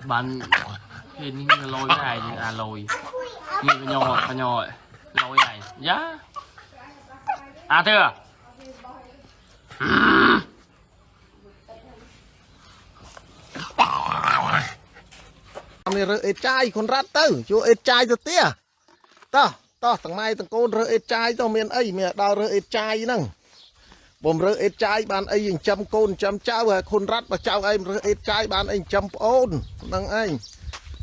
bạn thì lôi cái này à lôi như cái nhỏ lôi này giá à thưa này rơ ế chai con rát tư chú ế chai cho tía ta ta thằng mai thằng cô rơ ế chai tao miền ấy mẹ đào rơ ế chai nâng bồm rơ ế chai ban ấy chăm côn chăm cháu con rát và cháu em rơ ế chai ban anh chăm ôn nâng anh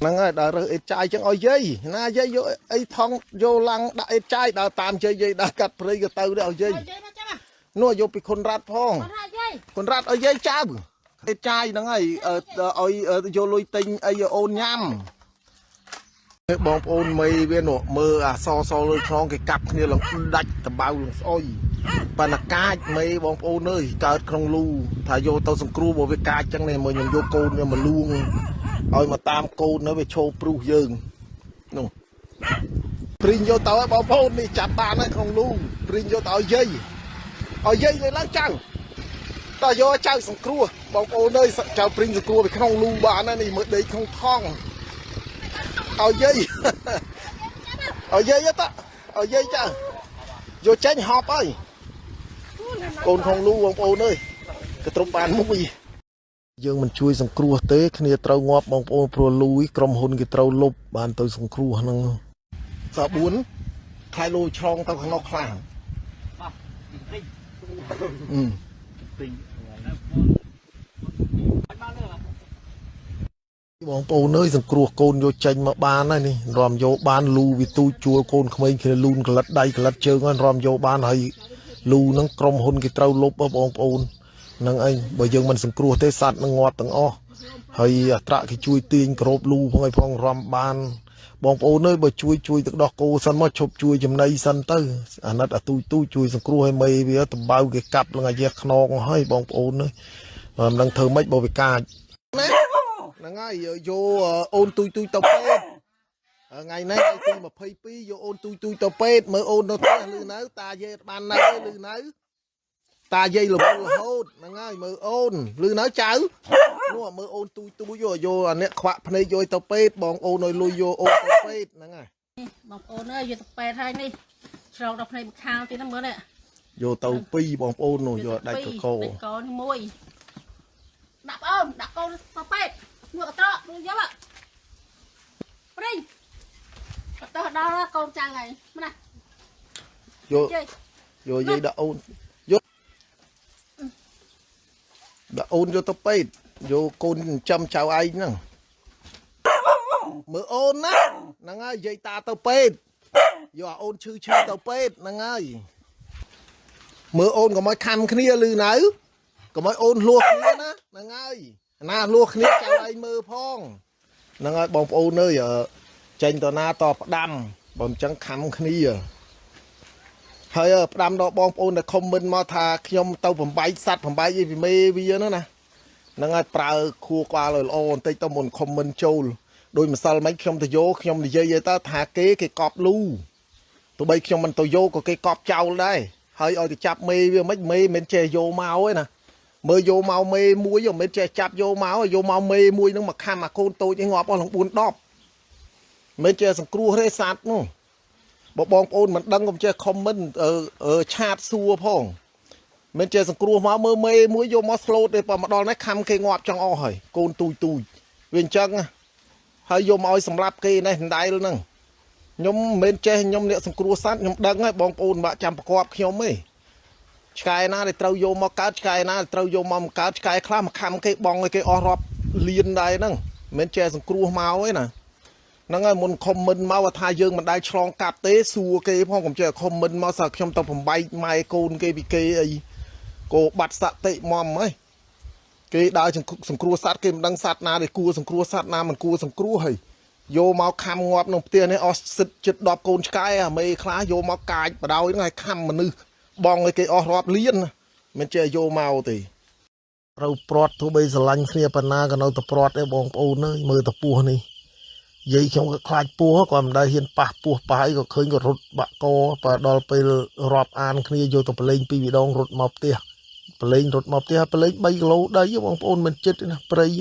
nâng ơi đào rơ ế chai chẳng ôi dây na dây vô ấy thong vô lăng đã ế chai đào tam chơi dây đào cắt prey cái tàu đào dây nuôi vô bị con rát phong con rát ở dây cháu ế chai nâng ấy vô lôi tinh ấy ôn nhâm bom ôn mây bên nọ mơ à so lên con cái cặp như là đạch tầm bao là ôi và là cá mây bom ôn ơi cợt không lu thà vô tao sừng cru bộ với cá chẳng này mà nhung vô côn nhưng mà luôn ôi mà tam côn nó về show pru dương nung prin vô tao bom ôn đi chặt bàn ấy không lu prin vô tao dây này láng chăng tao vô chơi sừng cru bom ôn ơi chào prin sừng cru bị không lu bàn này mới đấy không thong ở dây á ta ở dây cha vô tránh họp ơi côn không lưu bông ôn ơi cái trống bàn mũi dương mình chui sòng cua tế khi trâu ngọp bông ôn pro lùi cầm hôn cái trâu lốp bàn tôi sòng cua năng sợ buồn khai lôi trong tao không nó khang bóng bầu nơi rằng cua côn vô tranh mà bán này nè ròm vô bán lu vì tôi chua côn không ai khi luôn cái lật đây cái lật chơi ngon ròm vô bán hay lu nâng crom hôn cái trâu lốp ở bóng bầu nâng anh bởi giờ mình rằng cua tê sạt nó ngọt từng o hay trả cái chui tiên crop lu phong ai phong ròm bán bóng bầu nơi bởi chui từ đó cô sân mà chụp chui chùm này sân tới anh nói là tôi chui rằng cua hay mây vì tầm bao cái cặp là ngày giặc non hay bóng bầu nơi đang thơ mấy bao việc ca ngay vô ôn tôi tao pet ngày nay tôi mà phây pi vô ôn tôi tao pet mới ôn nó thế lư nấu ta dây ban này lư nấu ta dây là hôn ngay mới ôn lư nấu cháu nó mới ôn tôi vô anh ấy khoạ này vô tao pet bong ôn rồi lui vô ôn tao pet ngay bong ôn ơi vô tao pet hay đi sau đọc này khao thì nó mới nè vô tao pi bong ôn rồi vô đại cổ môi đập ôn tao pet ngựa to luôn gió ạ đi to đó con trang này nè vô dây đã ôn vô tao pet vô côn chăm chào anh nè mở ôn á nè ngay dây ta tao pet vô ôn chư tao pet nè ngay mở ôn có mấy khăm kia lư nấu có mấy ôn luộc kia nè ngay na luộc kia chào anh mơ phong nè ngay bông ôn nơi ở tranh tòa na to đâm bông trắng khăm kia hơi ở đâm đó bông ôn là không minh mà thà nhom tàu phẩm bay gì vì mê bây giờ nữa nè nè ngay prao khua qua rồi ôn tây tao muốn không minh châu đôi mà sao mấy nhom tao vô nhom thì dây ta thà kế cái cọp lu tụi bay nhom mình tao vô có cái cọp châu đây hơi ở thì chắp mê với mấy mê mình chè vô máu ấy nè mới vô máu mê muối rồi mới chè chắp vô máu mê muối nó mà kham mà côn tôi cái ngọt lòng buồn đọp mới chè sừng cua thế sạt luôn bộ bong ôn mình đăng không chè comment ở chat xua phong mới chè sừng cua máu mê muối vô máu slow để mà đo nó kham cái ngọt trong o hỏi côn tôi viên chân hơi vô máu sầm lạp kia này đại luôn nè nhóm bên trên nhóm liệu sừng cua sát nhóm đăng ấy bong ôn bạ chăm quạt nhóm ấy cái na để trâu vô mà cá cái na trâu vô mà cá cái khá mà khăm cái bong cái orop liền đây nè bên trên sừng cua máu ấy nè nó ngay muốn comment máu và thay dương mình đang chlong cạp tế xua cái phong cũng chơi comment máu sạc trong tàu phòng bay mai côn cái bị cái ấy cô bắt sạt tệ mòm ấy cái đại sừng cua sát cái đang sát na để cua sừng cua sát na mình cua sừng cua hay vô máu khăm ngọt nồng tiền ấy xịt chật đọp côn cái à mày khá vô máu cài và đau những ngày khăm mà nư bong cái orop liên mình chơi vô máu thì rau prot thu bây giờ lanh kia pana cái nào tập prot ấy bong ôn ấy mưa tập pua này dây trong cái khai pua còn đây hiện pa pua pa có khơi có rụt bạc co và đoไปrọp an kia vô tập lên pi bị đong rụt mọc tia lên rụt mọc tia lên 3 kg đây với bong ôn mình chết nè prey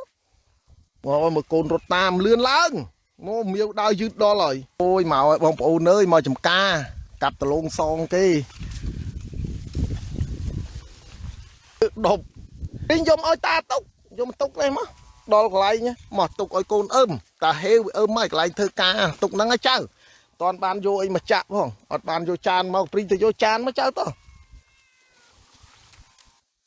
ngồi một côn rốt tam lươn lớn nó miêu đau dứt đó rồi ôi màu bông ôn ơi màu chấm ca cặp tờ lông son cái đột đi dùm ơi ta túc dùm túc đây má đó là lại nhá mà túc ơi côn ta heo mấy cái lại thơ ca túc nó ngay chơi toàn bàn vô ấy mà chạm không ọt bàn vô chan mau prin từ vô chan mới chơi to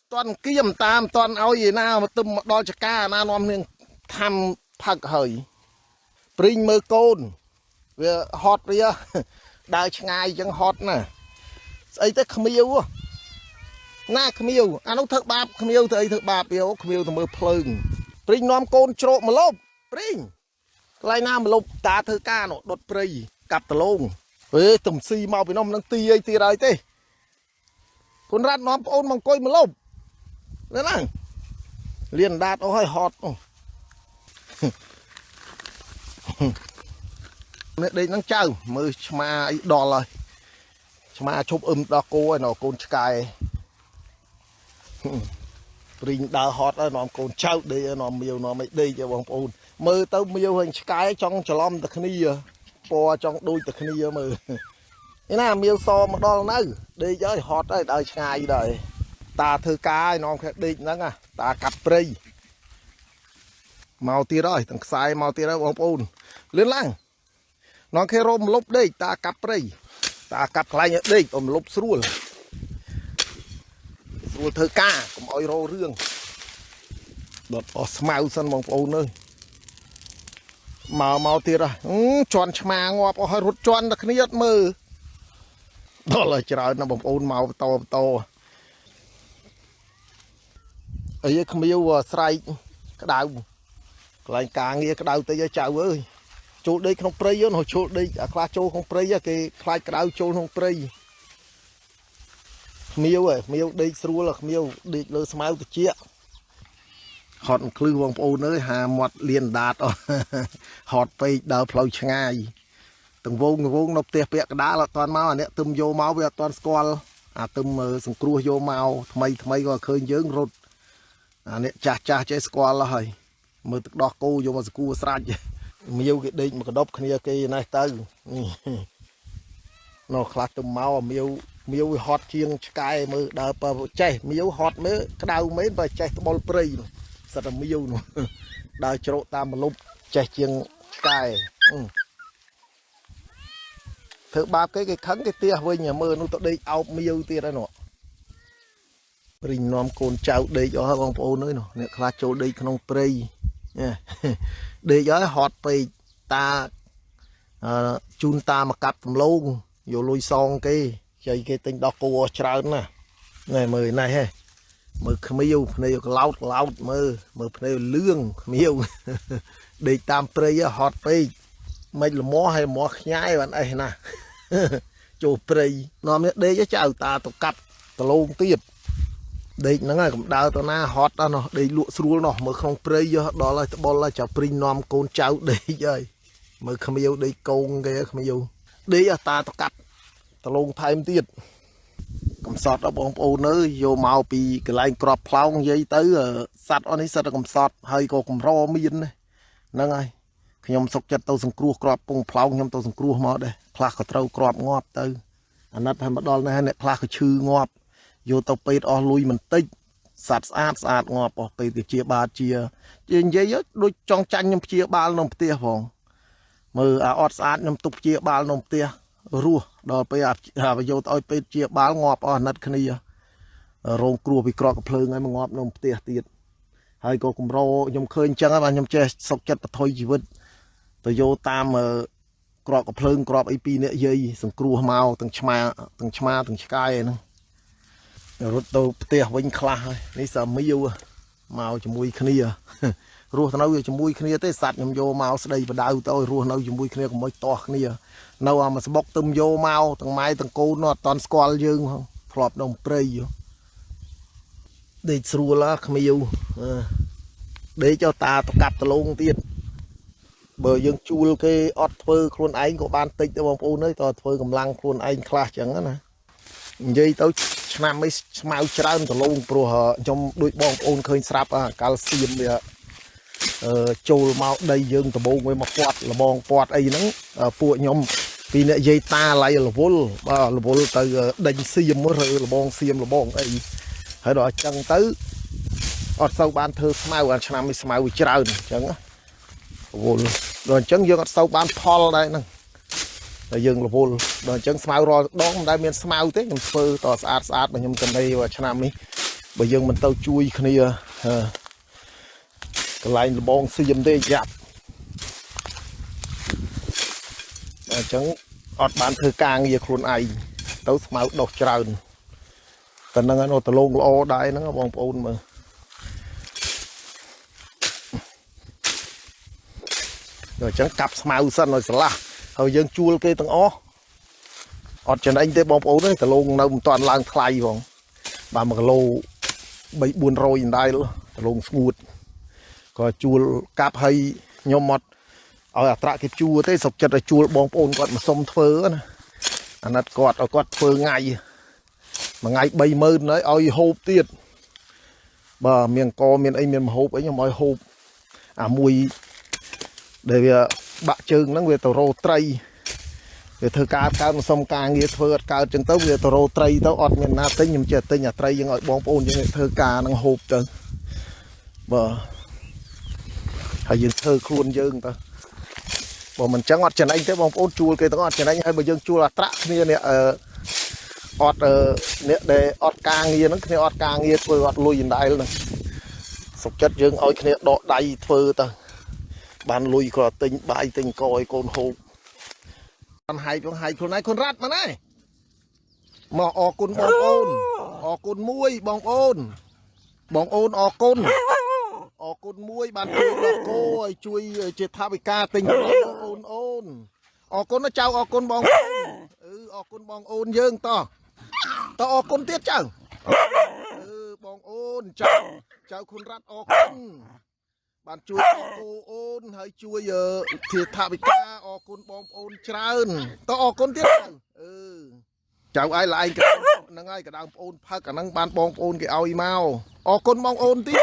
toàn kiềm tam toàn ao gì nào mà tùm đo chả ca na nom nên tham phật hời prin mơ côn về hot đi đào ngay chẳng hot nè ấy tới khăm yêu na khăm yêu anh nó thợ bạp khăm yêu thì thợ bạp yêu khăm yêu thì mơ phơi prin nom côn trộn mà lốp prin lại na mà lốp ta thơ ca nó đột prey cặp tờ lông ê tầm xì mau với nó đang ti ấy ti đây thế con rát nó ôn bằng coi mà lốp đấy nè liền đạt nó hơi hot đây nó chơi mơ mà đò rồi mà chụp đó cô ấy nó con sky ring đào hot đó nó con trâu đây nó miêu nó mới đi cho bông ôn mơ tao miêu hình sky trong chả lom tật ni po trong đôi tật ni mơ thế nào miêu so mà đo nó đi chơi hot đấy đời sky đời ta thưa ca nó đi nó à ta cặp prey màu tia rồi thằng sai màu tia đó bông ôn lên lăng nó khi rôm lốp đây ta cặp đây ta cặp lại đây ôm lốp srul thơ ca cũng oi rô rương đột ở màu sân bóng ôn ơi màu tiệt rồi tròn mà ngọt hơi rút tròn đặc niết mơ đó là trời nó bóng ôn màu to ấy không yêu sài cái đào lại càng nghe cái đào tới cho chào ơi chỗ đây không prey nó chỗ đây khla chỗ không prey cái khai cái đào chỗ không prey miêu ơi miêu đây sưu là miêu đi lơ smile từ chia hot khư vòng ôn ơi hà mọt liền đạt hot pay đào phơi ngay từng vốn nộp tiền bẹt đá là toàn máu này tùm vô máu về toàn squal tùm sừng cua vô máu thay còn khơi dướng rột này cha chơi squal là hay mơ tức đo cô vô mà cua sạch miêu cái định mà cái đốp kia cái này tới nó khát tùm máu miêu hot chiên sky mơ đào chạy miêu hot mới cái đào mấy và chạy ball prey rất là miêu nữa đào chỗ ta mà lúc chạy chiên sky thử ba cái khấn cái tia với nhà mơ nó tao đi ao miêu tia đó nọ rình nom côn trâu đi cho hai bông ô nữa nè khát chỗ đi không prey để gió hotไปta chun ta mà cặp tầm lâu vô lùi xong cái chơi cái tinh đọc cô trơn nè này mời này he mời miêu này láo mơ này lương miêu để tam prey hotไปmấy là mó hay mó nhái bạn ấy nè chỗ prey nó mới để cho chào ta tụ cặp tụ lâu tiếp đây nó ngay cũng đào tao na hot đó nó đây lụa srul nó mới không prey đó là bol là chào prin nom con cháu đây chơi mới không yêu đây con cái không yêu đi ta tao cắt tao lông thêm tiệt cầm sọt ở bông ô nơi vô màu pi cái line crop plow dây tới sạt ở đây sạt cầm sọt hơi có cầm ro miên này nó ngay nhom sọc chặt tao sừng cua crop bông plow nhom tao sừng cua mà đây plak có trâu crop ngọt tới anh nói thành bắt đòn này này plak có chư ngọt vô tao pê ở lui mình tích sạt ngọt bỏ pê từ chia ba chia dây đôi trong tranh nhom chia ba nông tia phòng mờ ọt sạt nhom tục chia ba nông tia rùa đòi pê vô tao pê chia ba ngọt ở nát khnia rong cua bị crop cái phơi ngay mà ngọt nông tia tiệt hay có cùng rau nhom khơi chân mà nhom che sọc chặt thôi chỉ vứt tôi vô tam crop cái phơi crop ip nè dây sừng cua màu từng sky nữa rồi tôi tia vinh khla này sợ miêu màu cho mùi khnia rùa nó cho mùi khnia tới sạt nhom vô màu đây và đau tôi rùa nó cho mùi khnia cũng mới to khnia nào mà bọc tôm vô màu từng mai từng cô nó toàn squal dương không flop đồng prey để rùa lá miêu để cho ta cặp ta luôn tiền bờ dương chua cái ọt phơi khuôn anh của ban tịch cho bông ô nơi to phơi cầm lăng khuôn anh khla chẳng á nè dây tao năm mấy màu trơn từ lâu pro trong đôi bông ôn khơi sáp calcium vậy ចូលមកដីយើងដំបងវិញមកពាត់លបងពាត់អីហ្នឹងពួកខ្ញុំពីអ្នកយាយតាឡៃរវល់បាទរវល់ទៅដេញសៀមឬលបងសៀមលបងអីហើយដល់អញ្ចឹងទៅអត់សូវបានធ្វើស្មៅអាឆ្នាំនេះស្មៅវាច្រើនអញ្ចឹងរវល់ដល់អញ្ចឹងយើងអត់សូវបានផលដែរហ្នឹងតែយើងរវល់ដល់អញ្ចឹងស្មៅរាល់ដងមិនដែលមានស្មៅទេខ្ញុំធ្វើតស្អាតស្អាតបើខ្ញុំកណ្ដីឆ្នាំនេះបើយើងមិនទៅជួយគ្នាកន្លែងលបងសៀមទេយ៉ាប់អញ្ចឹងអត់បានធ្វើការងារខ្លួនឯងទៅស្មៅដុះច្រើនតែនឹងឯនោះតលងល្អដែរហ្នឹងបងប្អូនមើលអញ្ចឹងកាប់ស្មៅសិនឲ្យស្រឡះហើយយើងជួលគេទាំងអស់អត់ចំណេញទេបងប្អូនទេតលងនៅមិនទាន់ឡើងថ្លៃផងបាទ1គីឡូ3-400ដែរតលងស្ងួតក៏ជួលកាប់ឲ្យខ្ញុំអត់ឲ្យអត្រាគេជួលទេសុខចិត្តឲ្យជួលបងប្អូនគាត់មកសុំធ្វើណាអាណិតគាត់ឲ្យគាត់ធ្វើថ្ងៃមួយថ្ងៃ30000ហើយឲ្យហូបទៀតបាទមានកមានអីមានម្ហូបអីខ្ញុំឲ្យហូបអាមួយដែលវាបាក់ជើងហ្នឹងវាទៅរោត្រីវាធ្វើការកើតមកសុំការងារធ្វើអត់កើតចឹងទៅវាទៅរោត្រីទៅអត់មានណាទិញខ្ញុំចេះទិញអាត្រីយើងឲ្យបងប្អូនយើងធ្វើការហ្នឹងហូបទៅបាទហើយយើងធ្វើខ្លួនយើងទៅបើមិនចឹងអត់ចំណេញទេបងប្អូនជួលគេទាំងអត់ចំណេញហើយបើយើងជួលអត្រាគ្នានេះអត់អ្នកដែលអត់ការងារហ្នឹងគ្នាអត់ការងារធ្វើអត់លុយដដែលហ្នឹងសុខចិត្តយើងឲ្យគ្នាដកដៃធ្វើទៅបានលុយក៏ទិញបាយទិញកឲ្យកូនហូបបានហាយខ្លួនឯងខ្លួនរ៉ាត់មកណាមកអរគុណបងប្អូនអរគុណមួយបងប្អូនអរគុណមួយបានជួយដល់គោឲ្យជួយជាថវិកាទិញបងអូនអរគុណចៅអរគុណបងប្អូនអរគុណបងអូនយើងតអរគុណទៀតចៅបងអូនចៅคุณរ៉ាត់អរគុណបានជួយគោអូនហើយជួយជាថវិកាអរគុណបងប្អូនច្រើនតអរគុណទៀតចៅឯងឡើងហ្នឹងហើយកណ្ដាលបងប្អូនផឹកអាហ្នឹងបានបងប្អូនគេឲ្យមកអរគុណបងប្អូនទៀត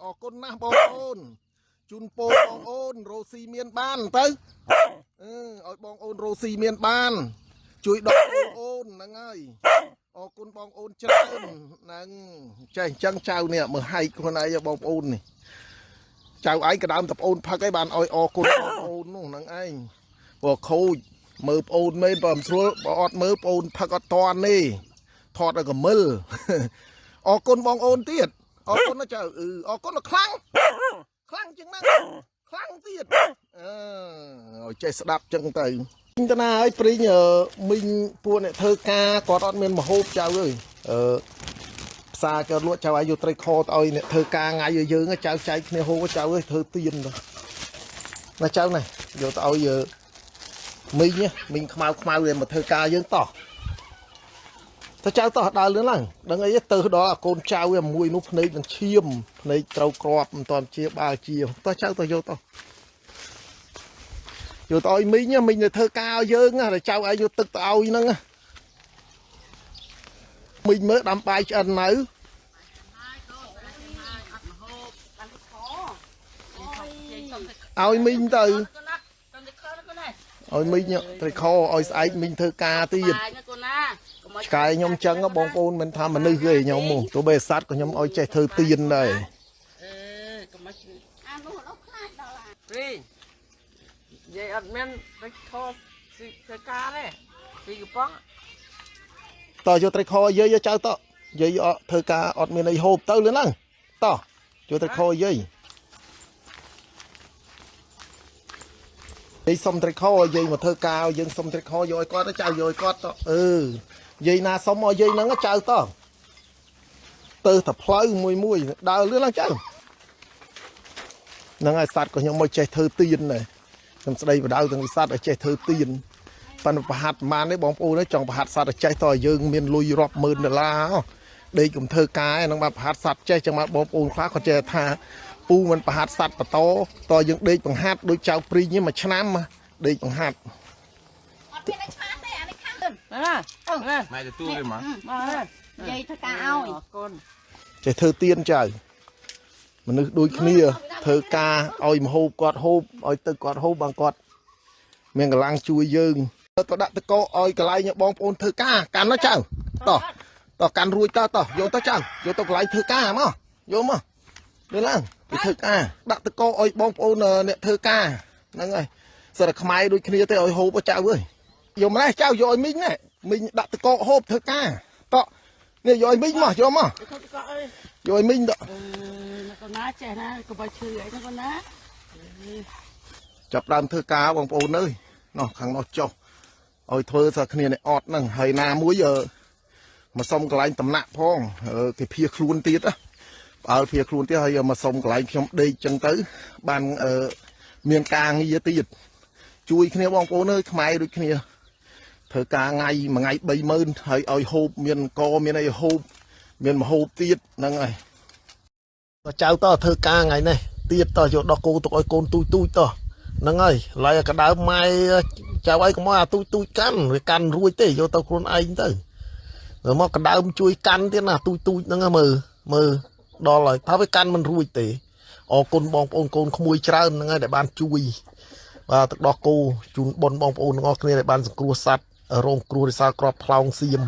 អរគុណណាស់បងប្អូនជូនពរបងប្អូនរស់ស៊ីមានបានទៅឲ្យបងប្អូនរស់ស៊ីមានបានជួយដល់បងប្អូនហ្នឹងហើយអរគុណបងប្អូនច្រើនហ្នឹងចេះអញ្ចឹងចៅនេះមើលហែកខ្លួនឯងបងប្អូននេះចៅឯងក៏ដើមតប្អូនផឹកឯងបានឲ្យអរគុណបងប្អូននោះហ្នឹងឯងព្រោះខូចមើលប្អូនមែនបើមិនស្រួលបើអត់មើលប្អូនផឹកអត់តាន់ទេថតឲ្យកមិលអរគុណបងប្អូនទៀតអរគុណណាចៅអរគុណខ្លាំងជាងហ្នឹងខ្លាំងទៀតឲ្យចេះស្ដាប់ចឹងទៅទៅណាហើយព្រីងមីងពួកអ្នកធ្វើការគាត់អត់មានមហូបចៅអើយផ្សារក៏លក់ចៅឲ្យយកត្រីខទៅឲ្យអ្នកធ្វើការថ្ងៃឲ្យយើងចៅចែកគ្នាហូបចៅអើយធ្វើទៀនទៅណាចៅនេះយកទៅឲ្យមីងខ្មៅវាមកធ្វើការយើងតោះទៅចៅតោះដើរលឿនឡើងដឹងអីទៅដល់កូនចៅមួយនោះភ្នែកនឹងឈាមភ្នែកត្រូវក្របមិនតាន់ជាបាល់ជាតោះចៅទៅយកទៅឲ្យមីងទៅធ្វើការឲ្យយើងតែចៅឯងយកទឹកទៅឲ្យហ្នឹងមីងមើលដាំបាយឆ្អិននៅឲ្យមីងទៅឲ្យមីងត្រីខឲ្យស្អែកមីងធ្វើការទៀតឆ្កែខ្ញុំចឹងបងប្អូនមិនថាមនុស្សទេខ្ញុំមកទោះបីសត្វក៏ខ្ញុំឲ្យចេះធ្វើទៀនដែរព្រីនិយាយអត់មានត្រីខធ្វើការទេពីកំប៉ុងតយកត្រីខយាយចៅតយាយធ្វើការអត់មានអីហូបទៅលឿនឡើងតយកត្រីខយាយសុំត្រីខឲ្យយាយមកធ្វើការឲ្យយើងសុំត្រីខយកឲ្យគាត់ទៅចៅយកឲ្យគាត់តយាយណាសុំឲ្យយាយហ្នឹងចៅតទៅតែផ្លូវមួយដើរលឿនឡើងចៅហ្នឹងហើយសត្វក៏ខ្ញុំមកចេះធ្វើទៀនដែរខ្ញុំស្ដីបដៅទាំងសត្វឲ្យចេះធ្វើទៀនប៉ុន្តែប្រហាត់ប្រមាណនេះបងប្អូនចង់ប្រហាត់សត្វឲ្យចេះតឲ្យយើងមានលុយរាប់ម៉ឺនដុល្លារដេកកុំធ្វើការហ្នឹងបាទប្រហាត់សត្វចេះចឹងមកបងប្អូនខ្លះគាត់ចេះថាពូមិនប្រហាត់សត្វបន្តតយើងដេកបង្ហាត់ដូចចៅព្រីងមួយឆ្នាំដេកបង្ហាត់អត់មានអីឆ្លាតទេអានេះខាងណាម៉ែទទួលទេមកនិយាយធ្វើការឲ្យអរគុណចេះធ្វើទៀនចៅ មនុស្សដូចគ្នាធ្វើការឲ្យមហូបគាត់ហូបឲ្យទឹកគាត់ហូបបានគាត់មានកម្លាំងជួយយើងទៅដាក់តកឲ្យកន្លែងបងប្អូនធ្វើការកាន់ណាចៅតកាន់រួចតយកទៅចៅយកទៅកន្លែងធ្វើការមកយកមកទៅឡើងទៅធ្វើការដាក់តកឲ្យបងប្អូនអ្នកធ្វើការហ្នឹងហើយសិតតែខ្មែរដូចគ្នាទេឲ្យហូបចៅអើយយកម្លេះចៅយកឲ្យមីងណាមីងដាក់តកហូបធ្វើការតនេះយកឲ្យមីងមកយកមកយកឲ្យមីងតកូនណាចេះណាកុំឲ្យឈឺអីណាកូនណាចាប់ដើមធ្វើការបងប្អូនអើយនោះខាងនោះចុះឲ្យធ្វើសាគ្នានេះអត់ហ្នឹងហើយណាមួយមកសុំកន្លែងតំណាក់ផងគេភៀសខ្លួនទៀតណាបើភៀសខ្លួនទៀតហើយមកសុំកន្លែងខ្ញុំដេកចឹងទៅបានមានការងារទៀតជួយគ្នាបងប្អូនអើយខ្មែរដូចគ្នាធ្វើការថ្ងៃមួយថ្ងៃ30000ហើយឲ្យហូបមានកមានអីហូបមានមហូបទៀតហ្នឹងហើយតចៅតធ្វើការថ្ងៃនេះទៀតតយកដោះគោទុកឲ្យកូនទូចតហ្នឹងហើយឡើយកដើមម៉ែចៅឲ្យកុំឲ្យអាទូចកាន់វាកាន់រួចទេយកទៅខ្លួនឯងទៅមកកដើមជួយកាន់ទៀតណាទូចហ្នឹងមើលដល់ហើយថាវាកាន់មិនរួចទេអរគុណបងប្អូនកូនក្មួយច្រើនហ្នឹងហើយដែលបានជួយបាទទឹកដោះគោជូនបងប្អូនទាំងអស់គ្នាដែលបានសង្គ្រោះសត្វរងគ្រោះដោយសារក្របខ្លោងសៀម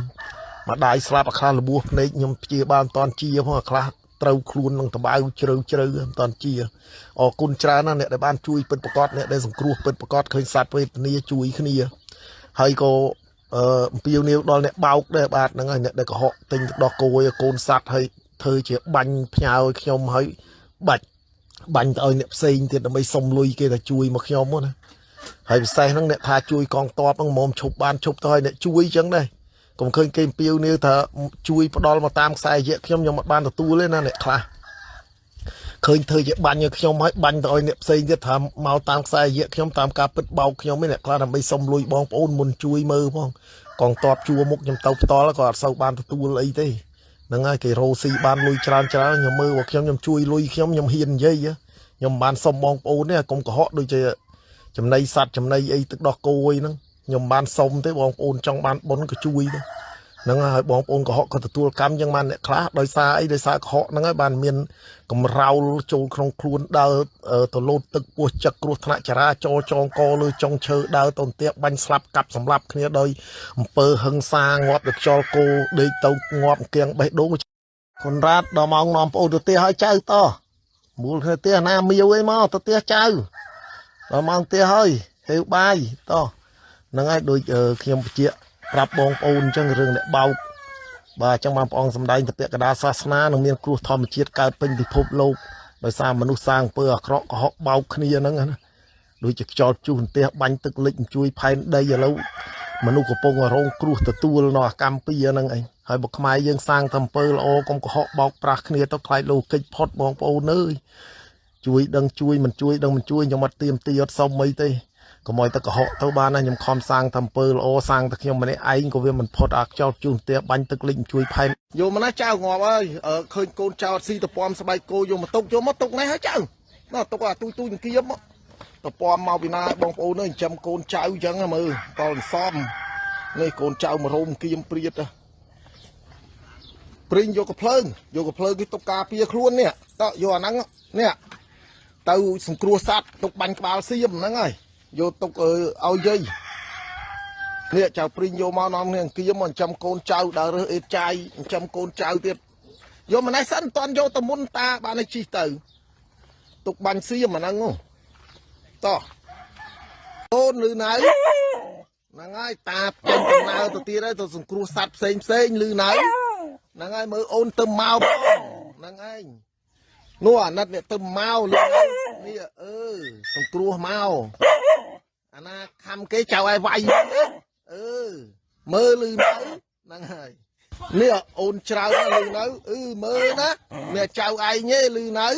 ម្ដាយស្លាប់អាខ្លះលបួសភ្នែកខ្ញុំព្យាបាលមិនតាន់ជាផងអាខ្លះត្រូវខ្លួននឹងតបៅជ្រៅមិនតាន់ជាអរគុណច្រើនណាស់អ្នកដែលបានជួយពិតប្រកបអ្នកដែលសង្គ្រោះពិតប្រកបឃើញសត្វវេទនាជួយគ្នាហើយក៏អំពាវនាវដល់អ្នកបោកដែរបាទហ្នឹងហើយអ្នកដែលកុហកទិញទឹកដោះគោឲ្យកូនសត្វហើយធ្វើជាបាញ់ផ្ញើឲ្យខ្ញុំហើយបាច់ទៅឲ្យអ្នកផ្សេងទៀតដើម្បីសុំលុយគេថាជួយមកខ្ញុំណាហើយពិសេសហ្នឹងអ្នកថាជួយកងតបហ្នឹងមុំឈប់បានឈប់ទៅឲ្យអ្នកជួយអញ្ចឹងដែរកុំឃើញគេអំពាវនាវថាជួយផ្ដាល់មកតាមខ្សែរយៈខ្ញុំអត់បានទទួលទេណាអ្នកខ្លះឃើញធ្វើជាបាញ់ឲ្យខ្ញុំហើយបាញ់ទៅឲ្យអ្នកផ្សេងទៀតថាមកតាមខ្សែរយៈខ្ញុំតាមការពិតបោកខ្ញុំឯអ្នកខ្លះដើម្បីសុំលុយបងប្អូនមុនជួយមើលផងកងតបជួមុខខ្ញុំទៅផ្ដាល់ក៏អត់សូវបានទទួលអីទេហ្នឹងហើយគេរោស៊ីបានលុយច្រើនខ្ញុំមើលមកខ្ញុំជួយលុយខ្ញុំហ៊ាននិយាយខ្ញុំបានសុំបងប្អូនទេកុំកុហកដូចជាចំណីសัตว์ចំណីអីទឹកដោះគោអីហ្នឹងខ្ញុំបានសុំទេបងប្អូនចង់បានបុណ្យក៏ជួយទៅហ្នឹងហើយបងប្អូនកុហកក៏ទទួលកម្មយ៉ាងបានអ្នកខ្លះដោយសារអីដោយសារកុហកហ្នឹងហើយបានមានកំរោលចូលក្នុងខ្លួនដើរទៅលោតទឹកពោះចឹកគ្រោះថ្នាក់ចរាចរណ៍ចងកលើចុងឈើដើរទៅផ្ទះបាញ់ស្លាប់កាប់សម្លាប់គ្នាដោយអំពើហឹង្សាងាប់ដោយខ្យល់គោដេកទៅងាប់អង្គៀងបេះដូងកូនរ៉ាតដល់ម៉ោងនាំប្អូនទៅផ្ទះឲ្យចៅតមូលគ្នាផ្ទះណាមៀវអីមកទៅផ្ទះចៅដល់ម៉ោងផ្ទះហើយហេវបាយតហ្នឹងហើយដូចខ្ញុំបញ្ជាក់ប្រាប់បងប្អូនអញ្ចឹងរឿងអ្នកបោកបាទអញ្ចឹងបានព្រះអង្គសម្ដែងទៅពាក្យកដាសាសនានឹងមានគ្រោះធម្មជាតិកើតពេញពិភពលោកដោយសារមនុស្សសាងអំពើអាក្រក់កុហកបោកគ្នាហ្នឹងណាដូចជាខ្យល់ជុះផ្ទះបាញ់ទឹកលិចជួយផែនដីឥឡូវមនុស្សកំពុងរងគ្រោះទទួលនៅអាកម្មពីហ្នឹងឯងហើយបើខ្មែរយើងសាងតែអំពើល្អកុំកុហកបោកប្រាស់គ្នាទៅខ្លាចលោកកិច្ចផុតបងប្អូនអើយជួយដឹងជួយមិនជួយដឹងមិនជួយខ្ញុំអត់ទៀមទីអត់សុំអីទេកុំឲ្យតែកុហកទៅបានណាខ្ញុំខំសាងតែអំពើល្អសាងតែខ្ញុំម្នាក់ឯងក៏វាមិនផុតអាខ្យល់ជុះផ្ទះបាញ់ទឹកលិចជួយផែនយកមកណាចៅងាប់អើយឃើញកូនចៅអត់ស៊ីតប៉មស្បែកគោយកមកទុកនេះហើយចៅណោះទុកអាទូចគៀមតប៉មមកពីណាបងប្អូនអើយចិញ្ចឹមកូនចៅអញ្ចឹងមើលតលសំនេះកូនចៅមករោមគៀមព្រាតព្រីងយកកភ្លើងគេទុកការពារខ្លួននេះតយកអាហ្នឹងនេះទៅសង្គ្រោះសត្វទុកបាញ់ក្បាលសៀមហ្នឹងហើយយកទុកឲ្យយាយនេះចៅព្រីងយកមកនាំនេះអង្គាមកចិញ្ចឹមកូនចៅដើររើសអេតចាយចិញ្ចឹមកូនចៅទៀតយកម្នេះសិនមិនតាន់យកទៅមុនតាបានឲ្យជីទៅទុកបាញ់សៀមអាហ្នឹងតអូនលឺណៅហ្នឹងហើយតាចេញដំណើរទៅទៀតហើយទៅសង្គ្រោះសត្វផ្សេងលឺណៅហ្នឹងហើយមើលអូនទៅមកហ្នឹងឯងនោះអាណិតនេះទៅមកលឺនេះសង្គ្រោះមកអាណាខំគេចៅឲ្យវាយមើលលឺនៅហ្នឹងហើយនេះអូនច្រើនលឺនៅមើលណានេះចៅឯងទេលឺនៅ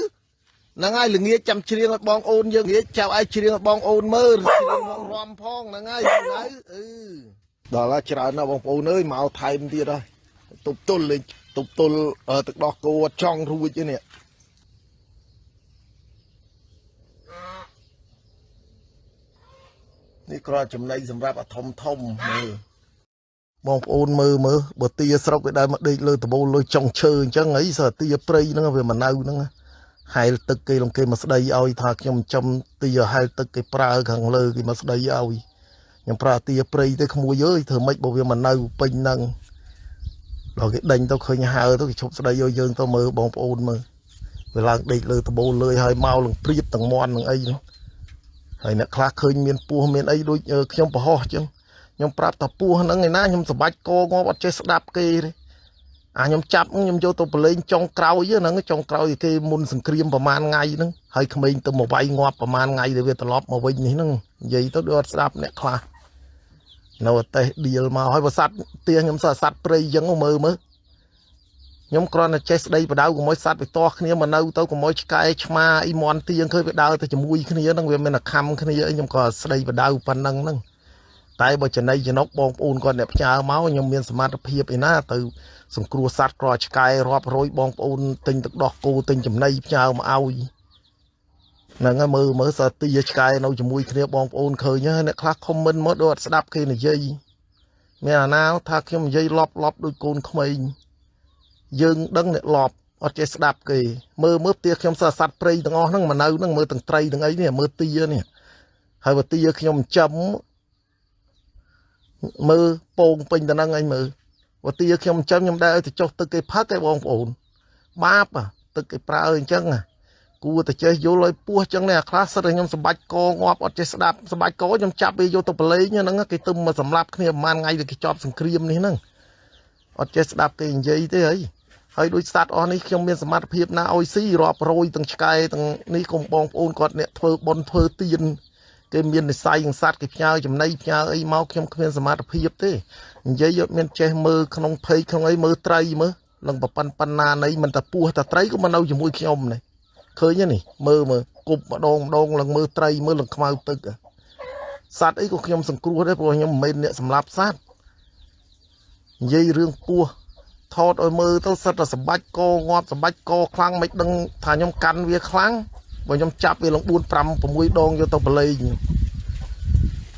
ហ្នឹងហើយល្ងាចចាំច្រៀងឲ្យបងអូនយើងនិយាយចៅឯងច្រៀងឲ្យបងអូនមើលច្រៀងមករំផងហ្នឹងហើយលឺនៅដល់ហើយច្រើនណាស់បងប្អូនអើយមកថែមទៀតហើយទប់ទល់លេងទប់ទល់ទឹកដោះគោអត់ចង់រួចទេនេះនេះគ្រាន់ចំណីសម្រាប់អាធំមើលបងប្អូនមើលបើទាស្រុកគេដើរមកដេកលើដបូលលើចុងឈើអញ្ចឹងអីសើទាព្រៃហ្នឹងវាមិននៅហ្នឹង hai tức cây lông cây mà đây oi thà nhom châm tia hai tức cây pra khang lơ cây mà đây oi nhom pra tia prey tới không mua giới thử mấy bộ việc mà nâu pin nâng rồi cái đánh tao khơi nhà hao tao chụp đây vô dương tao mơ bong ôn mơ về là đi lơ tao bô lơi hơi mau lần priết tầng mon lần ấy hay nè khá khơi miền pua miền ấy đôi nhom bỏ ho chứ nhom prap tao pua nó ngày na nhom sờ bách co ngó bắt chơi đạp kê đấy nhom chắp nhom vô tao lên trong cào với nó trong cào thì cái môn sừng creamประมาณ ngày nữa hay không mình tao một bay ngọt ประมาณ ngày để về tao lóp mà vinh này nó vậy tao đưa đạp nè khá nào tê điều mà hỏi bà sắt tiền nhom sắt prey vẫn mơ mơ nhom con là chết đây và đau của mỗi sắt bị to kia mà nâu tao của mỗi cái chma imon tiền khơi bị đau tao chỉ mui kia nó về mình là khăm kia nhom còn đây và đau phần năng năng tại bởi chân đây chỉ nóc bong ôn con đẹp cha máu nhom miền smart hiệp ấy na từ sùng cua sắt cò cái rọp rối bong ôn tinh thực đọt cô tinh chấm này cha mà ao nè mơ mơ sợ tia cái nó chỉ mui kia bong ôn khơi nhá nè khác không minh mất đôi đạp kia này dây mẹ là nào tha khi mà dây lọp lọp đôi côn không mình dương đấng nè lọp ở trên đạp kì mơ mơ tia khi mà sạt prey từng o nó mà nâu nó mơ từng tray từng ấy nè mơ tia nè hay là tia khi mà chấm mơ bông pin tao năng anh mơ và tia khi mà chấm nhom đây thì cho từ cái phát cái bong ổn map từ cái pra ơi chăng cua từ chơi vô lối pua chăng nè class rồi nhom sập bách co ngọp ở trên đạp sập bách có nhom chắp đi vô tập lấy nha nó cái tôm mà sầm lạp kia man ngay được cái chọp sừng cream này nè ở trên đạp cái gì thế ấy hay đôi sát on này khi miền smart hiệp na oi xí rọp rồi từng sky từng ní cùng bong ôn còn nè thơ bon thơ tiền cái miền này sai sát cái nhau chấm này nhau ấy máu khi miền smart hiệp thế vậy giờ miền che mơ không thấy không ấy mơ trai mơ lần bập pan na này mình tập pua tập trai cũng mà đâu chỉ mũi khi ông này khơi nhá này mơ cụp mà đong lần mơ trai mơ lần không tức sát ấy của khi ông sừng cua đấy rồi nhưng mình nè sầm lạp sát dây rương pua thọt ôi mơ tao sát là sầm bách co ngọt sầm bách co khăng mấy đằng thà nhom căn việc khăng và nhom chắp về lòng buôn pram của mũi đong cho tao play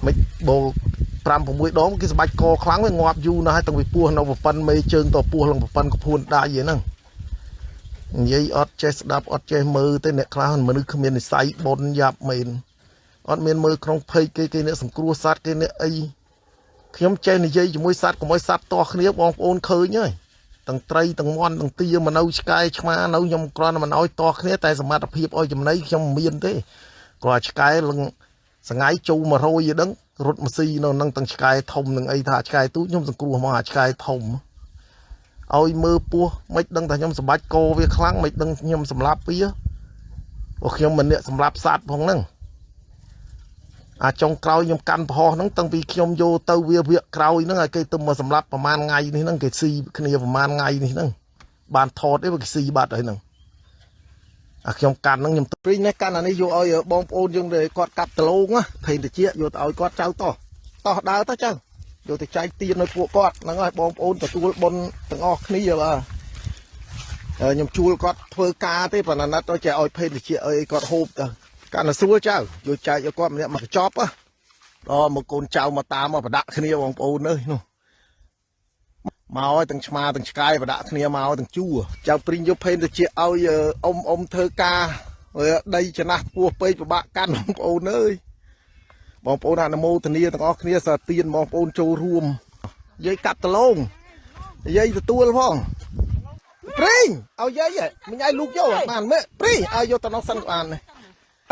mấy bộ pram của mũi đong cái sầm bách co khăng với ngọt du nó hai tầng bị pua nó một phần mây trơn tao pua lòng một phần của phuôn đại vậy nè vậy ọt che đạp ọt che mơ tới nè khăn mà nước không miền say bồn dạp mền ọt miền mơ không thấy cái nè sầm cua sát cái nè ấy khi ông che này dây chỉ môi sát của môi sát to khné bong ôn khơi nhá tầng tray tầng mon tầng tia mà nâu sky chma nâu nhom con mà nói to khné tại sầm mặt hiệp ơi chấm này trong miền thế còn sky lưng sằng ái chu mà rồi vậy đấng rút mà xi nó nâng tầng sky thông nâng ấy thà sky tú nhom sằng cua mà sky thông ôi mơ pua mấy đấng thà nhom sầm bách cô với kháng mấy đấng nhom sầm lạp pía và khi mình nè sầm lạp sát phong nâng trong cào nhom căn phò nó tăng vì nhom vô tàu việc cào nó là cây tôm mà sầm lạpประมาณ ngàyนี่นั่งcái xì kia ประมาณ ngàyนี่นั่งbàn thọt đấy cái xì bạt đấyนั่งnhom căn nó nhom pin này căn là này vô ơi bom ôn dương để quạt cặp tờ lông á thầy để chia vô tao quạt trâu to đau ta chăng vô thì trái tiền nó của quạt nó rồi bom ôn tờ tu bồn từng o kia giờ nhom chui quạt phơi cá thế và nó tôi chạy ơi phê để chia ơi quạt hộp căn là xua cháu vô chạy cho con này mà chóp á đó một con cháu mà ta mà đặt kia bom ôn ơi nó màu từng ma từng sky và đặt kia màu từng chua cháu pin vô phê để chia ơi ông thơ ca rồi đây cho nó cua phê của bạn căn bom ôn ơi bom ôn là mô tình yêu từng o kia sợ tiền bom ôn châu ruộng dây cắt tờ lông dây tờ tua phong pin ao dây vậy mình ai lúc vô màn mẹ pin ai vô tao nó săn của này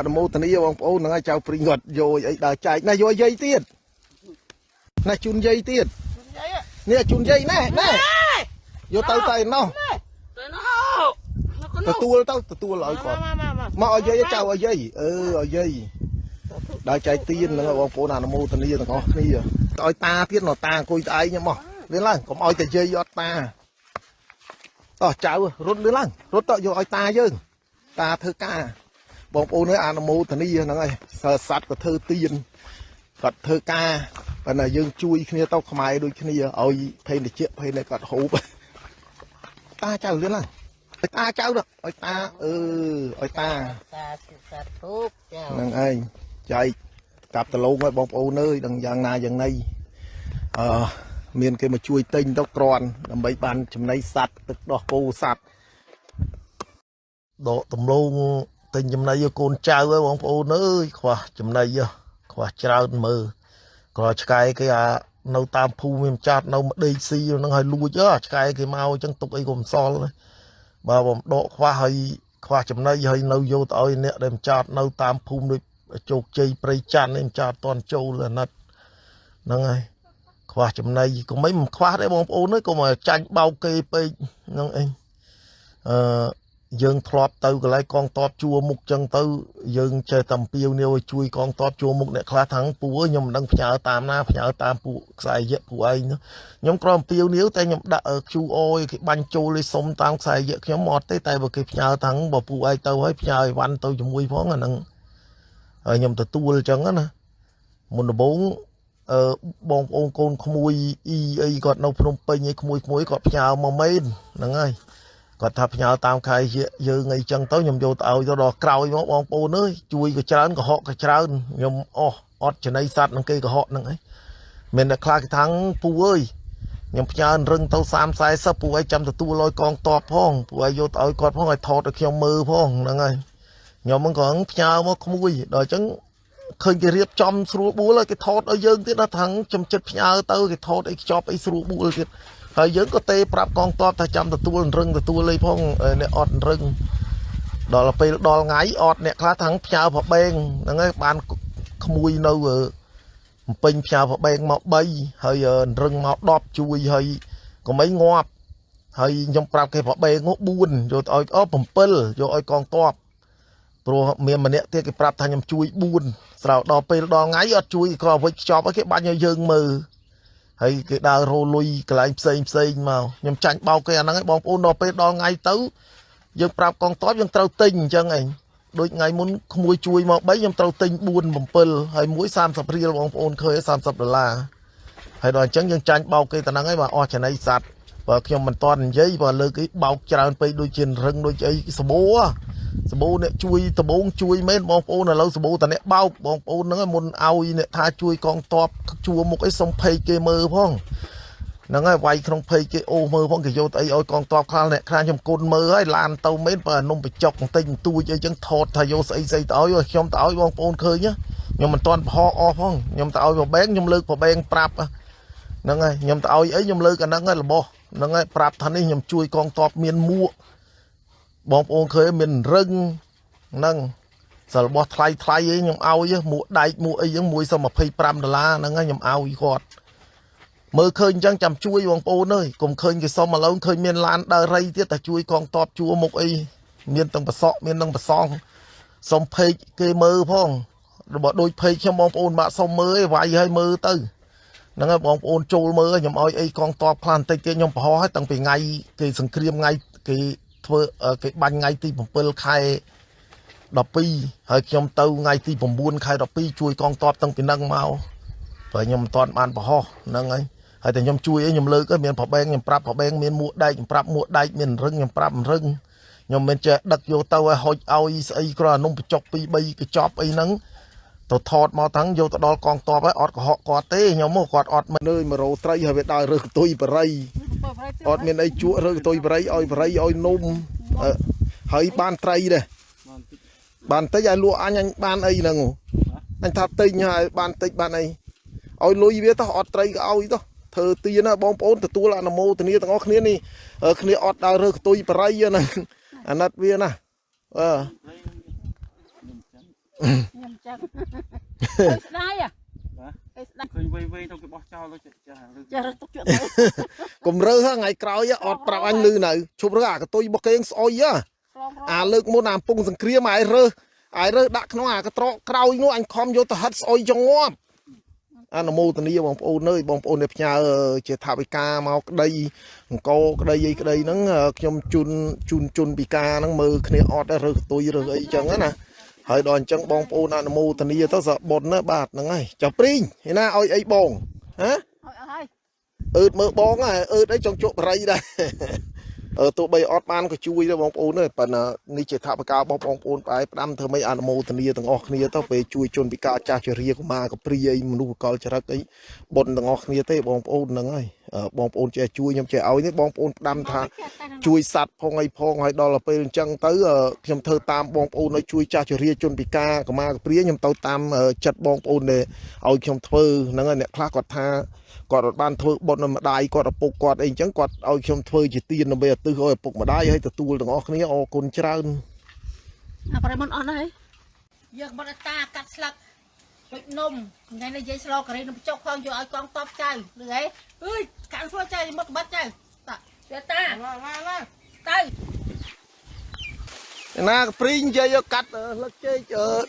mô tình yêu bom ôn là cháu pin ngọt vô ấy đào chạy này vô dây tiền này chun dây tiền nè chun dây nè vô tao tay nó tao tua lại còn mà ở dây cháu ở dây ở dây đào chạy tiền là bom ôn là mô tình yêu có kia oi ta thiết nó ta coi tay nhá mò lên lần có oi tay dây giọt ta cháu rút lên lần rút tao vô oi ta chứ ta thơ ca bom ôn nữa ăn mô thần y nó này sờ sát của thơ tiền cọt thơ ca và là dương chui kia tao không ai đôi kia ôi phê để chuyện phê này cọt hộp ta cháu lên lần ta cháu được ôi ta ôi ta năng anh chạy cặp tờ lông bom ôn ơi đằng giang này miền kia mà chui tinh tao tròn làm mấy bàn chấm này sạt tức đỏ cô sạt độ tầm luôn tình chấm này con trai với bóng phụ nữa khoa chấm này khoa trao mờ còn cái nấu tam phu miền chát nấu đây xi nó hơi lùi chứ cái mau chân tục ấy gồm so rồi bà bóng độ khoa chấm này hơi nấu vô tới nè đem chát nấu tam phu được chục chơi prey chan em chát toàn châu là nát nó ngay khoa chấm này có mấy khoa đấy bóng phụ nữa có mà tranh bao kê pe nó anh dương thọp từ cái lại con tọp chua mục chân từ dương chơi tầm piêu nêu chui con tọp chua mục này khá thắng pú nhom đang nhớ tam pú xài dễ pú ấy nữa nhom con piêu nếu tay nhom đã ở chu ôi cái banh chu lên sông tam xài dễ nhóm mọt tới tay vào cái nhớ thắng bỏ pú ấy tao ấy nhớ văn tao chụp mui phóng là nâng nhom từ tua trắng á nè một là bốn bong ôn con mui y còn nấu phun pin như mui còn nhớ mà mến nâng ơi còn thập nhớ tam khai giờ ngày chân tới nhom vô tàu cho đò cào nó bong bồn nữa chui cái trán của họ cái trán nhom ót trên đây sát năng cây của họ năng ấy mình đã khai cái thắng pu ơi nhom nhớ rừng tàu sam sai sắp pu ấy chăm từ tu lôi con tọp phong pu ấy vô tàu con phong ấy thọt được khiêu mơ phong năng ấy nhomมันcòn nhớ mà không vui đòi chẳng khơi cái riệp chom sưu búa là cái thọt ở dương thế nó thắng chăm chết nhớ tới cái thọt ấy chop ấy sưu búa cáiហើយយើងក៏ទេប្រាប់កងតបថាចាំទទួលរឹងទទួលលេផងអ្នកអត់រឹងដល់ពេលដល់ថ្ងៃអត់អ្នកខ្លះថាំងផ្ញើប្របែងហ្នឹងហើយបានក្មួយនៅពេញផ្ញើប្របែងមក3ហើយរឹងមក10ជួយហើយក៏មិនងាប់ហើយខ្ញុំប្រាប់គេប្របែងនោះ4យកឲ្យ7យកឲ្យកងតបព្រោះមានម្នាក់ទៀតគេប្រាប់ថាខ្ញុំជួយ4ស្រោដល់ពេលដល់ថ្ងៃអត់ជួយក៏វិចខ្ចប់ឲ្យគេបាញ់ឲ្យយើងមើលហើយគេដើររលុយកន្លែងផ្សេងមកខ្ញុំចាញ់បោកគេអាហ្នឹងឯងបងប្អូនដល់ពេលដល់ថ្ងៃទៅយើងប្រាប់កងតបយើងត្រូវទិញអញ្ចឹងឯងដូចថ្ងៃមុនក្មួយជួយមក3ខ្ញុំត្រូវទិញ4 7ហើយមួយ30រៀលបងប្អូនឃើញ$30ហើយដល់អញ្ចឹងយើងចាញ់បោកគេតែហ្នឹងឯងបាទអស់ចំណៃសัตว์បើខ្ញុំមិនតន់និយាយបើលើគេបោកច្រើនពេកដូចជារឹងដូចអីសបោអ្នកជួយដបងជួយមែនបងប្អូនឥឡូវសបោតអ្នកបោកបងប្អូនហ្នឹងមុនឲ្យអ្នកថាជួយកងតបជួមុខអីសុំភ័យគេមើលផងហ្នឹងហើយវាយក្នុងភ័យគេអូមើលផងគេយកទៅអីឲ្យកងតបខ្លាអ្នកខ្លាខ្ញុំគុណមើលហើយឡានទៅមែនបើនំបច្ចុកបន្តិចបន្តួចអីចឹងថតថាយកស្អីទៅឲ្យខ្ញុំទៅឲ្យបងប្អូនឃើញខ្ញុំមិនទាន់ប្រហោអស់ផងខ្ញុំទៅឲ្យប្របែងខ្ញុំលើកប្របែងប្រាប់ហ្នឹងហើយខ្ញុំទៅឲ្យអីខ្ញុំលើកអាហ្នឹងហើយរបស់ហ្នឹងហើយប្រាប់ថានេះខ្ញុំជួយកងតបមានមួកបងប្អូនឃើញមានរឹងហ្នឹងសិលរបស់ថ្លៃអីខ្ញុំឲ្យមួកដែកមួកអីហ្នឹង$125ហ្នឹងហើយខ្ញុំឲ្យគាត់មើលឃើញអញ្ចឹងចាំជួយបងប្អូនអើយកុំឃើញគេសុំឥឡូវឃើញមានឡានដើររៃទៀតតែជួយកងតបជួមុខអីមានទាំងប្រសក់មានទាំងប្រសងសុំភេកគេមើលផងរបស់ដូចភេកខ្ញុំបងប្អូនបាក់សុំមើលឯងវាយឲ្យមើលទៅហ្នឹងហើយបងប្អូនចូលមើលខ្ញុំឲ្យអីកងតបខ្លាំងបន្តិចទៀតខ្ញុំប្រហោះឲ្យតាំងពីថ្ងៃគេសង្គ្រាមថ្ងៃគេធ្វើគេបាញ់ថ្ងៃទី7 ខែ 12ហើយខ្ញុំទៅថ្ងៃទី9 ខែ 12ជួយកងតបតាំងពីហ្នឹងមកព្រោះខ្ញុំមិនទាន់បានប្រហោះហ្នឹងហើយតែខ្ញុំជួយអីខ្ញុំលើកមានប្របែងខ្ញុំប្រាប់ប្របែងមានមួកដែកខ្ញុំប្រាប់មួកដែកមានរឹងខ្ញុំប្រាប់រឹងខ្ញុំមិនចេះដឹកយកទៅឲ្យហុចឲ្យស្អីគ្រាន់នំបញ្ចុក 2 3 កញ្ចប់អីហ្នឹងទៅថតមកទាំងយកទៅដល់កងតបហើយអត់កុហកគាត់ទេខ្ញុំមកគាត់អត់មិនលើ1រោត្រីហើយវាដើររើសកតុយបរិយអត់មានអីជក់រើសកតុយបរិយឲ្យនំហើយបានត្រីដែរបានតិចឲ្យលក់អញបានអីហ្នឹងអញថាទិញហើយបានតិចបានអីឲ្យលុយវាទៅអត់ត្រីក៏ឲ្យទៅធ្វើទៀនណាបងប្អូនទទួលអនុមោទនាទាំងអស់គ្នានេះគ្នាអត់ដើររើសកតុយបរិយហ្នឹងអាណិតវាណាខ្ញុំចាក់ស្ដាយស្ដាយឃើញវៃទៅគេបោះចោលទៅចាស់ទៅជក់ទៅកុំរើសថ្ងៃក្រោយអត់ប្រាប់អញលឺនៅឈប់រើសអាកតុយរបស់គេស្អុយអាលើកមុនអាកំពុងសង្គ្រាមឲ្យរើសដាក់ក្នុងអាកត្រកក្រោយនោះអញខំយកទៅហិតស្អុយចងងាប់អនុមោទនាបងប្អូនអើយបងប្អូនដែលផ្ញើជាថាវិការមកក្តីអង្គក្តីអីក្តីហ្នឹងខ្ញុំជូនពីការហ្នឹងមើលគ្នាអត់រើសកតុយរើសអីចឹងណាហើយដល់អញ្ចឹងបងប្អូនអនុមោទនាទៅសបុនណាបាទហ្នឹងហើយចុះព្រីងឯណាឲ្យអីបងហ៎អើតមើលបងអើតអីចង់ជក់បរិយដែរ ទោះបីអត់បានក៏ជួយដែរបងប្អូនដែរប៉ុន្តែនេះជាថាបការបងប្អូនបែរផ្ដាំធ្វើម៉េចអនុមោទនាទាំងអស់គ្នាទៅពេលជួយជនពិការចាស់ជរាកុមារកព្រាយមនុស្សកលចរិតអីបុណ្យទាំងអស់គ្នាទេបងប្អូនហ្នឹងហើយបងប្អូនចេះជួយខ្ញុំចេះឲ្យនេះបងប្អូនផ្ដាំថាជួយសัตว์ផងអីផងឲ្យដល់ពេលអញ្ចឹងទៅខ្ញុំធ្វើតាមបងប្អូនឲ្យជួយចាស់ជរាជនពិការកុមារកព្រាយខ្ញុំទៅតាមចិត្តបងប្អូនដែលឲ្យខ្ញុំធ្វើហ្នឹងហើយអ្នកខ្លះគាត់ថាគាត់អត់បានធ្វើបុណ្យម្ដាយគាត់ឪពុកគាត់អីអញ្ចឹងគាត់ឲ្យខ្ញុំធ្វើជាទានដើម្បីឧទ្ទិសឲ្យឪពុកម្ដាយឲ្យទទួលទាំងអស់គ្នាអរគុណច្រើនអាប្រមុនអស់ហើយយើងបត់តាកាត់ស្លឹកដូចនំថ្ងៃនេះនិយាយស្លកការីនំចុកផងយកឲ្យកងតបចៅឬហីអើយកាក់ស្រួលចៅមកក្បិតចៅតាតាទៅណាកព្រីងនិយាយកាត់លឹកជែក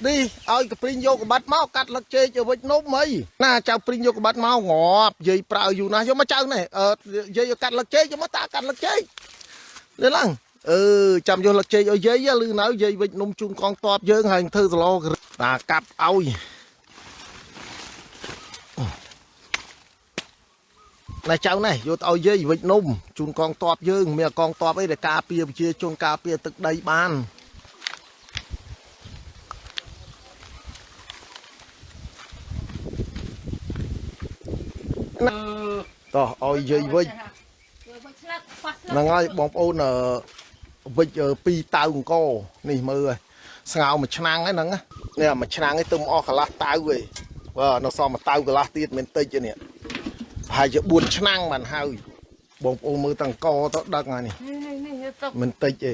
នេះឲ្យកព្រីងយកកបាត់មកកាត់លឹកជែកវិចនំអីណាចៅព្រីងយកកបាត់មកងាប់និយាយប្រើយូរណាស់យកមកចៅនេះនិយាយកាត់លឹកជែកយកមកតាកាត់លឹកជែកលឿនឡើងចាំយកលឹកជែកឲ្យយាយលឺនៅយាយវិចនំជូនកងតបយើងហើយធ្វើសឡតាកាត់ឲ្យណាចៅនេះយកទៅឲ្យយាយវិចនំជូនកងតបយើងមានកងតបអីដែលការពារប្រជាជនការពារទឹកដីបានតោះឲ្យយាយវិចហ្នឹងហើយបងប្អូនវិច2តៅអង្គនេះមើលស្ងោមួយឆ្នាំងហ្នឹងនេះមួយឆ្នាំងឯងទៅមកអស់កន្លះតៅឯងបាទនៅសល់មួយតៅកន្លះទៀតមានតិចទេនេះប្រហែលជា4ឆ្នាំងបានហើយបងប្អូនមើលតាំងកទៅដឹកហើយនេះមិនតិចទេ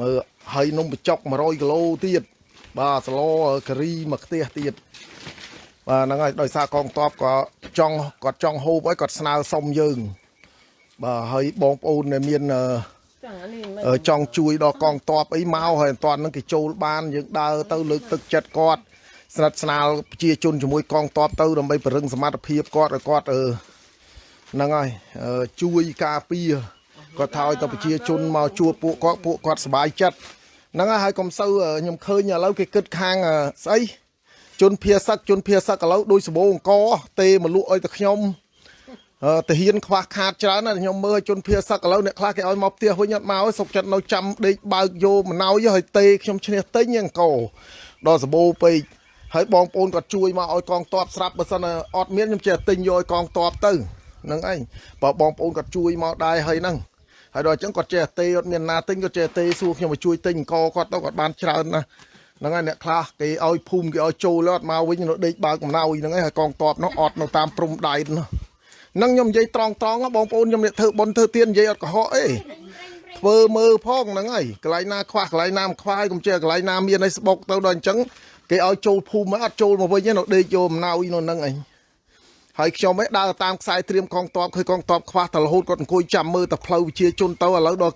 មើលហើយនំបញ្ចុក100គីឡូទៀតបាទស្លការីមួយខ្ទះទៀតបាទហ្នឹងហើយដោយសារកងតបក៏គាត់ចង់ហូបហើយគាត់ស្នើសុំយើងបាទហើយបងប្អូនដែលមានចង់ជួយដល់កងតបអីមកហើយអត់ទាន់នឹងគេចូលបានយើងដើរទៅលើកទឹកចិត្តគាត់ស្និទ្ធស្នាលប្រជាជនជាមួយកងតបទៅដើម្បីពង្រឹងសមត្ថភាពគាត់ឲ្យគាត់ហ្នឹងហើយជួយការពារគាត់ថាឲ្យទៅប្រជាជនមកជួបពួកគាត់សប្បាយចិត្តហ្នឹងហើយកុំសូវខ្ញុំឃើញឥឡូវគេគិតខាងស្អីជនភាសឹកឥឡូវដូចសបោអង្គទេមកលក់ឲ្យតែខ្ញុំតាហ៊ានខ្វះខាតច្រើនណាស់ខ្ញុំមើលជនភាសឹកឥឡូវអ្នកខ្លះគេឲ្យមកផ្ទះវិញអត់មកសុកចិត្តនៅចាំដេកបើកយកមណោយឲ្យទេខ្ញុំឈ្នះទិញអង្គដល់សបោពេកហើយបងប្អូនគាត់ជួយមកឲ្យកងតបស្រាប់បើសិនអត់មានខ្ញុំចេះទិញយកឲ្យកងតបទៅហ្នឹងឯងបើបងប្អូនគាត់ជួយមកដែរហើយហ្នឹងហើយដល់អញ្ចឹងគាត់ចេះទេអត់មានណាទិញគាត់ចេះទេសួរខ្ញុំមកជួយទិញអង្គគាត់ទៅគាត់បានច្រើនណាស់ហ្នឹងហើយអ្នកខ្លះគេឲ្យភូមិគេឲ្យចូលអត់មកវិញនៅដេកបើកមណោយហ្នឹងឯងហើយកងតបនោះអត់នៅតាមព្រំដែននោះហ្នឹងខ្ញុំនិយាយត្រង់បងប្អូនខ្ញុំនេះធ្វើបុណ្យធ្វើទាននិយាយអត់កុហកអីធ្វើមើលផងហ្នឹងហើយកន្លែងណាខ្វះកន្លែងណាមិនខ្វះកុំចេះកន្លែងណាមានឲ្យស្បុកទៅដល់អញ្ចឹងគេឲ្យចូលភូមិអត់ចូលមកវិញទេនៅដេកយកអំណោយនៅហ្នឹងឯងហើយខ្ញុំឯងដើរតាមខ្សែត្រៀមកងតបឃើញកងតបខ្វះតែរហូតគាត់អង្គុយចាំមើលតែផ្លូវប្រជាជនទៅឥឡូវដល់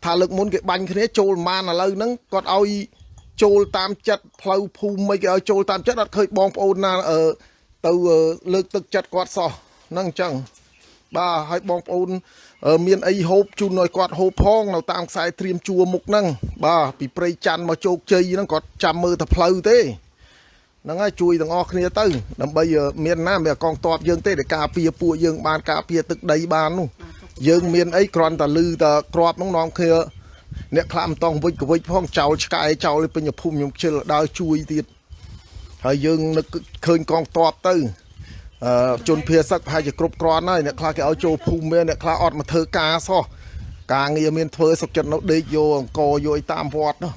ថាលើកមុនគេបាញ់គ្នាចូលប្រហែលឥឡូវហ្នឹងគាត់ឲ្យចូលតាមចិត្តផ្លូវភូមិមិនគេឲ្យចូលតាមចិត្តអត់ឃើញបងប្អូនណាទៅលើកទឹកចិត្តគាត់សោះហ្នឹងអញ្ចឹងបាទហើយបងប្អូនមានអីហូបជូនឲ្យគាត់ហូបផងនៅតាមខ្សែត្រៀមជួរមុខហ្នឹងបាទពីព្រៃច័ន្ទមកជោគជ័យហ្នឹងគាត់ចាំមើលតែផ្លូវទេហ្នឹងហើយជួយទាំងអស់គ្នាទៅដើម្បីមានណាមានកងតបយើងទេដែលការពារពួកយើងបានការពារទឹកដីបាននោះយើងមានអីគ្រាន់តែលឺតែក្របហ្នឹងនាំគ្នាអ្នកខ្លះមិនតង់វិចកវិចផងចោលឆ្កែចោលពេញភូមិខ្ញុំខ្ជិលដើរជួយទៀតហើយយើងនឹកឃើញកងតបទៅជនភាសឹកប្រហែលជាគ្រប់គ្រាន់ហើយអ្នកខ្លះគេឲ្យចូលភូមិមានអ្នកខ្លះអត់មកធ្វើការសោះការងារមានធ្វើសុខចិត្តនៅដេកយកអង្គយកឲ្យតាមវត្តនោះ